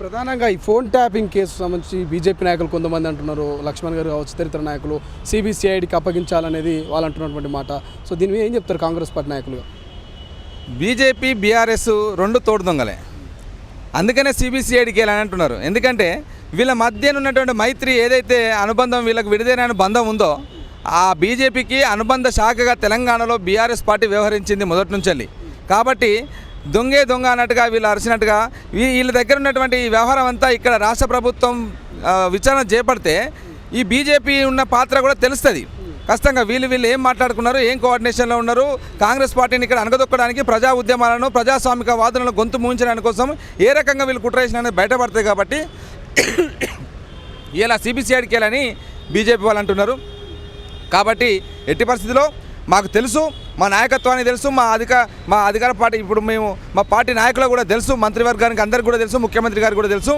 ప్రధానంగా ఈ phone tapping case సంబంధించి బీజేపీ నాయకులు కొంతమంది అంటున్నారు, లక్ష్మణ్ గారు కావచ్చు, ఇతర నాయకులు సిబిసిఐడికి అప్పగించాలనేది వాళ్ళు అంటున్నటువంటి మాట. సో దీని మీద ఏం చెప్తారు కాంగ్రెస్ పార్టీ నాయకులుగా? బీజేపీ బీఆర్ఎస్ రెండు తోడు దొంగలే, అందుకనే సిబిసిఐడికి వెళ్ళని అంటున్నారు. ఎందుకంటే వీళ్ళ మధ్య ఉన్నటువంటి మైత్రి ఏదైతే అనుబంధం, వీళ్ళకి విడిదైన బంధం ఉందో, ఆ బీజేపీకి అనుబంధ శాఖగా తెలంగాణలో బీఆర్ఎస్ పార్టీ వ్యవహరించింది మొదటి నుంచి. కాబట్టి దొంగే దొంగ అన్నట్టుగా వీళ్ళు అరిచినట్టుగా వీళ్ళ దగ్గర ఉన్నటువంటి ఈ వ్యవహారం అంతా ఇక్కడ రాష్ట్ర ప్రభుత్వం విచారణ చేపడితే ఈ బీజేపీ ఉన్న పాత్ర కూడా తెలుస్తుంది. ఖచ్చితంగా వీళ్ళు ఏం మాట్లాడుకున్నారు, ఏం కోఆర్డినేషన్లో ఉన్నారు, కాంగ్రెస్ పార్టీని ఇక్కడ అనగదొక్కడానికి, ప్రజా ఉద్యమాలను, ప్రజాస్వామిక వాదనలను గొంతు మూయించడానికి కోసం ఏ రకంగా వీళ్ళు కుట్ర చేసిన బయటపడతాయి. కాబట్టి ఇలా సిబిసిఐడికి వెళ్ళని బీజేపీ వాళ్ళు అంటున్నారు. కాబట్టి ఎట్టి పరిస్థితిలో మాకు తెలుసు, మా నాయకత్వానికి తెలుసు, మా అధికార పార్టీ ఇప్పుడు మేము మా పార్టీ నాయకులకు కూడా తెలుసు, మంత్రివర్గానికి అందరికీ కూడా తెలుసు, ముఖ్యమంత్రి గారికి కూడా తెలుసు.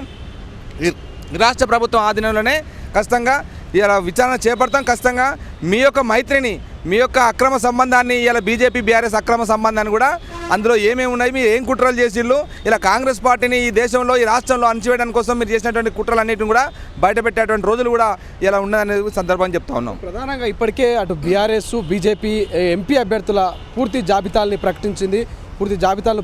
రాష్ట్ర ప్రభుత్వం ఆధీనంలోనే ఖచ్చితంగా ఇలా విచారణ చేపడతాం. ఖచ్చితంగా మీ యొక్క మైత్రిని, మీ యొక్క అక్రమ సంబంధాన్ని, ఇలా బీజేపీ బీఆర్ఎస్ అక్రమ సంబంధాన్ని కూడా అందులో ఏమేమి ఉన్నాయి, మీరు ఏం కుట్రలు చేసిళ్ళు, ఇలా కాంగ్రెస్ పార్టీని ఈ దేశంలో, ఈ రాష్ట్రంలో అణచివేయడానికి కోసం మీరు చేసినటువంటి కుట్రలన్నింటిని కూడా బయటపెట్టేటువంటి రోజులు కూడా ఇలా ఉన్నదనే సందర్భాన్ని చెప్తా ఉన్నాం. ప్రధానంగా ఇప్పటికే అటు బీఆర్ఎస్, బీజేపీ ఎంపీ అభ్యర్థుల పూర్తి జాబితాల్ని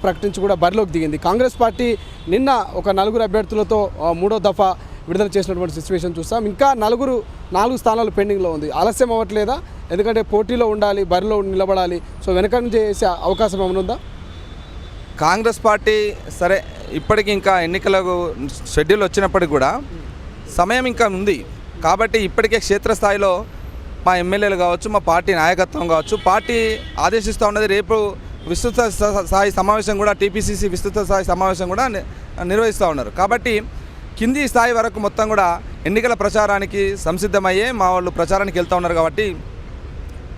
ప్రకటించి కూడా బరిలోకి దిగింది. కాంగ్రెస్ పార్టీ నిన్న ఒక 4 అభ్యర్థులతో 3వ దఫా విడుదల చేసినటువంటి సిచ్యువేషన్ చూస్తాం. ఇంకా 4 స్థానాలు పెండింగ్లో ఉంది. ఆలస్యం అవ్వట్లేదా? ఎందుకంటే పోటీలో ఉండాలి, బరిలో నిలబడాలి. సో వెనక నుంచి చేసే అవకాశం ఏమైనా ఉందా? కాంగ్రెస్ పార్టీ సరే ఇప్పటికి ఇంకా ఎన్నికలకు షెడ్యూల్ వచ్చినప్పటికి కూడా సమయం ఇంకా ఉంది. కాబట్టి ఇప్పటికే క్షేత్రస్థాయిలో మా ఎమ్మెల్యేలు కావచ్చు, మా పార్టీ నాయకత్వం కావచ్చు, పార్టీ ఆదేశిస్తూ ఉన్నది రేపు విస్తృత స్థాయి సమావేశం కూడా, టీపీసీసీ విస్తృత స్థాయి సమావేశం కూడా నిర్వహిస్తూ ఉన్నారు. కాబట్టి కింది స్థాయి వరకు మొత్తం కూడా ఎన్నికల ప్రచారానికి సంసిద్ధమయ్యే మా వాళ్ళు ప్రచారానికి వెళ్తూ ఉన్నారు. కాబట్టి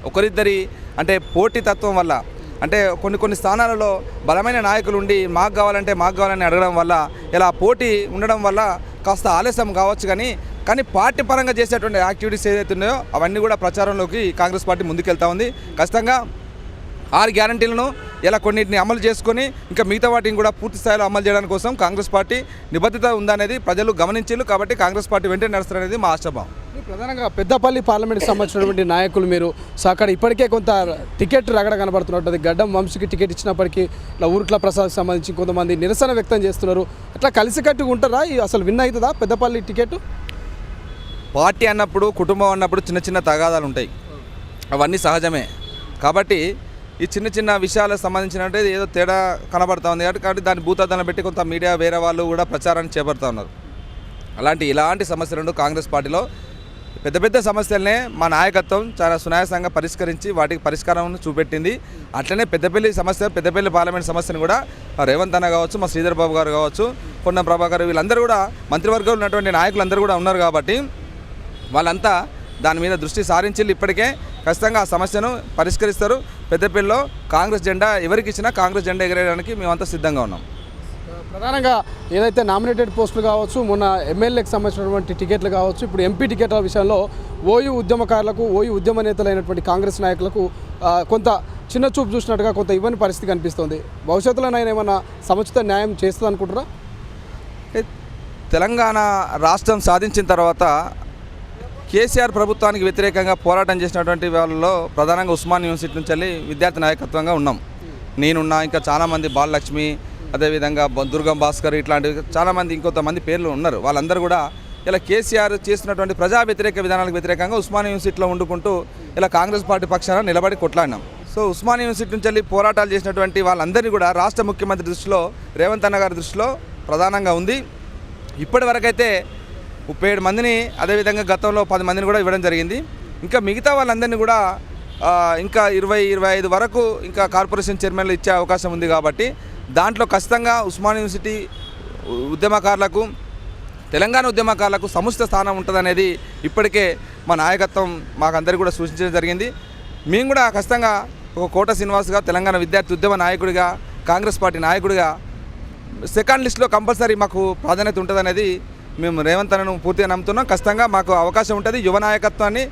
ఒకరిద్దరి అంటే పోటీతత్వం వల్ల, అంటే కొన్ని స్థానాలలో బలమైన నాయకులు ఉండి మాకు కావాలని అడగడం వల్ల, ఇలా పోటీ ఉండడం వల్ల కాస్త ఆలస్యం కావచ్చు. కానీ పార్టీ పరంగా చేసేటువంటి యాక్టివిటీస్ ఏదైతే ఉన్నాయో అవన్నీ కూడా ప్రచారంలోకి కాంగ్రెస్ పార్టీ ముందుకెళ్తూ ఉంది. ఖచ్చితంగా 6 గ్యారంటీలను ఇలా కొన్నిటిని అమలు చేసుకొని ఇంకా మిగతా వాటిని కూడా పూర్తి స్థాయిలో అమలు చేయడానికి కోసం కాంగ్రెస్ పార్టీ నిబద్ధత ఉందనేది ప్రజలు గమనించారు. కాబట్టి కాంగ్రెస్ పార్టీ వెంటనే నడుస్తారనేది మా ఆశాభావం. ప్రధానంగా పెద్దపల్లి పార్లమెంట్కి సంబంధించినటువంటి నాయకులు మీరు, సో అక్కడ ఇప్పటికే కొంత టికెట్ రగడ కనబడుతున్నట్టు, గడ్డం వంశీకి టికెట్ ఇచ్చినప్పటికీ ఇలా ఊరుట్ల ప్రసాద్కి సంబంధించి కొంతమంది నిరసన వ్యక్తం చేస్తున్నారు. అట్లా కలిసికట్టుగా ఉంటారా? అసలు విన్ అవుతుందా పెద్దపల్లి టికెట్? పార్టీ అన్నప్పుడు, కుటుంబం అన్నప్పుడు చిన్న తగాదాలు ఉంటాయి, అవన్నీ సహజమే. కాబట్టి ఈ చిన్న విషయాలకు సంబంధించినట్టు ఏదో తేడా కనబడుతూ ఉంది. కాబట్టి దాన్ని భూతద్దన పెట్టి కొంత మీడియా వేరే వాళ్ళు కూడా ప్రచారాన్ని చేపడుతూ ఉన్నారు. ఇలాంటి సమస్యలను కాంగ్రెస్ పార్టీలో పెద్ద సమస్యలనే మా నాయకత్వం చాలా సునాయాసంగా పరిష్కరించి వాటికి పరిష్కారం చూపెట్టింది. అట్లనే పెద్దపల్లి పార్లమెంట్ సమస్యను కూడా రేవంత్ అన్న కావచ్చు, మా శ్రీధర్ బాబు గారు కావచ్చు, పొన్నం ప్రభాకర్, వీళ్ళందరూ కూడా మంత్రివర్గంలో ఉన్నటువంటి నాయకులందరూ కూడా ఉన్నారు. కాబట్టి వాళ్ళంతా దాని మీద దృష్టి సారించి ఇప్పటికే ఖచ్చితంగా ఆ సమస్యను పరిష్కరిస్తారు. పెద్దపల్లిలో కాంగ్రెస్ జెండా ఎవరికి ఇచ్చినా కాంగ్రెస్ జెండా ఎగరేయడానికి మేమంతా సిద్ధంగా ఉన్నాం. ప్రధానంగా ఏదైతే నామినేటెడ్ పోస్టులు కావచ్చు, మొన్న ఎమ్మెల్యేకి సంబంధించినటువంటి టికెట్లు కావచ్చు, ఇప్పుడు ఎంపీ టికెట్ల విషయంలో ఓయూ ఉద్యమకారులకు, ఓయూ ఉద్యమ నేతలైనటువంటి కాంగ్రెస్ నాయకులకు కొంత చిన్న చూపు చూసినట్టుగా కొంత ఇవ్వని పరిస్థితి కనిపిస్తుంది. భవిష్యత్తులోనైనా ఏమైనా సముచిత న్యాయం చేస్తుంది అనుకుంటారా? తెలంగాణ రాష్ట్రం సాధించిన తర్వాత కేసీఆర్ ప్రభుత్వానికి వ్యతిరేకంగా పోరాటం చేసినటువంటి వాళ్ళలో ప్రధానంగా ఉస్మాన్ యూనివర్సిటీ నుంచి వెళ్ళి విద్యార్థి నాయకత్వంగా ఉన్నాం. నేనున్నా, ఇంకా చాలామంది బాలలక్ష్మి, అదేవిధంగా దుర్గం భాస్కర్, ఇట్లాంటి చాలామంది ఇంకొంతమంది పేర్లు ఉన్నారు. వాళ్ళందరూ కూడా ఇలా కేసీఆర్ చేస్తున్నటువంటి ప్రజా వ్యతిరేక విధానాలకు వ్యతిరేకంగా ఉస్మాన్ యూనివర్సిటీలో వండుకుంటూ ఇలా కాంగ్రెస్ పార్టీ పక్షాన నిలబడి కొట్లాడినాం. సో ఉస్మాన్ యూనివర్సిటీ నుంచి వెళ్ళి పోరాటాలు చేసినటువంటి వాళ్ళందరినీ కూడా రాష్ట్ర ముఖ్యమంత్రి దృష్టిలో, రేవంత్ అన్న గారి దృష్టిలో ప్రధానంగా ఉంది. ఇప్పటి వరకైతే 37 మందిని, అదేవిధంగా గతంలో 10 మందిని కూడా ఇవ్వడం జరిగింది. ఇంకా మిగతా వాళ్ళందరినీ కూడా ఇంకా 20-25 వరకు ఇంకా కార్పొరేషన్ చైర్మన్లు ఇచ్చే అవకాశం ఉంది. కాబట్టి దాంట్లో ఖచ్చితంగా ఉస్మాన్ యూనివర్సిటీ ఉద్యమకారులకు, తెలంగాణ ఉద్యమకారులకు సముచిత స్థానం ఉంటుందనేది ఇప్పటికే మా నాయకత్వం మాకందరికీ కూడా సూచించడం జరిగింది. మేము కూడా ఖచ్చితంగా ఒక కోట శ్రీనివాస్గా, తెలంగాణ విద్యార్థి ఉద్యమ నాయకుడిగా, కాంగ్రెస్ పార్టీ నాయకుడిగా సెకండ్ లిస్టులో కంపల్సరీ మాకు ప్రాధాన్యత ఉంటుందనేది మేము రేవంత్ అన్నను పూర్తిగా నమ్ముతున్నాం. ఖచ్చితంగా మాకు అవకాశం ఉంటుంది. యువ నాయకత్వాన్ని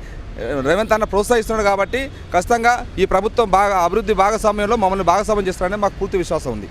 రేవంత్ అన్న ప్రోత్సహిస్తున్నాడు. కాబట్టి ఖచ్చితంగా ఈ ప్రభుత్వం అభివృద్ధి భాగస్వామ్యంలో మమ్మల్ని భాగస్వామ్యం చేస్తారని మాకు పూర్తి విశ్వాసం ఉంది.